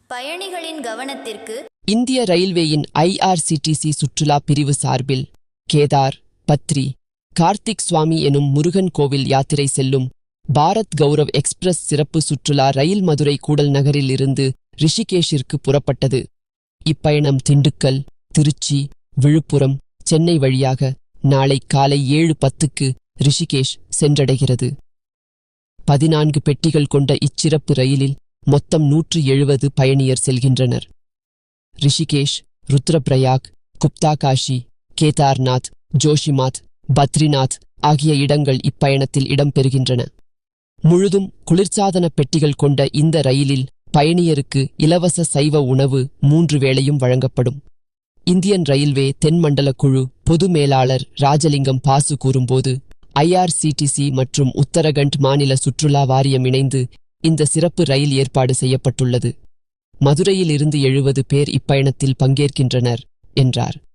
பயணிகளின் கவனத்திற்கு இந்திய ரயில்வேயின் IRCTC சுற்றுலா பிரிவு சார்பில் கேதார், பத்ரி, கார்த்திக் சுவாமி எனும் முருகன் கோவில் யாத்திரை செல்லும் பாரத் கௌரவ் எக்ஸ்பிரஸ் சிறப்பு சுற்றுலா ரயில் மதுரை கூடல் நகரில் இருந்து ரிஷிகேஷிற்கு புறப்பட்டது. இப்பயணம் திண்டுக்கல், திருச்சி, விழுப்புரம், சென்னை வழியாக நாளை காலை 7:10க்கு ரிஷிகேஷ் சென்றடைகிறது. 14 பெட்டிகள் கொண்ட இச்சிறப்பு ரயிலில் மொத்தம் 170 பயணியர் செல்கின்றனர். ரிஷிகேஷ், ருத்ரப்பிரயாக், குப்தாகாஷி, கேதார்நாத், ஜோஷிமாத், பத்ரிநாத் ஆகிய இடங்கள் இப்பயணத்தில் இடம்பெறுகின்றன. முழுதும் குளிர்சாதன பெட்டிகள் கொண்ட இந்த ரயிலில் பயணியருக்கு இலவச சைவ உணவு 3 வேளையும் வழங்கப்படும். இந்தியன் ரயில்வே தென்மண்டல குழு பொது மேலாளர் ராஜலிங்கம் பாசு கூறும்போது, IRCTC மற்றும் உத்தரகண்ட் மாநில சுற்றுலா வாரியம் இணைந்து இந்த சிறப்பு ரயில் ஏற்பாடு செய்யப்பட்டுள்ளது. மதுரையில் இருந்து 70 பேர் இப்பயணத்தில் பங்கேற்கின்றனர் என்றார்.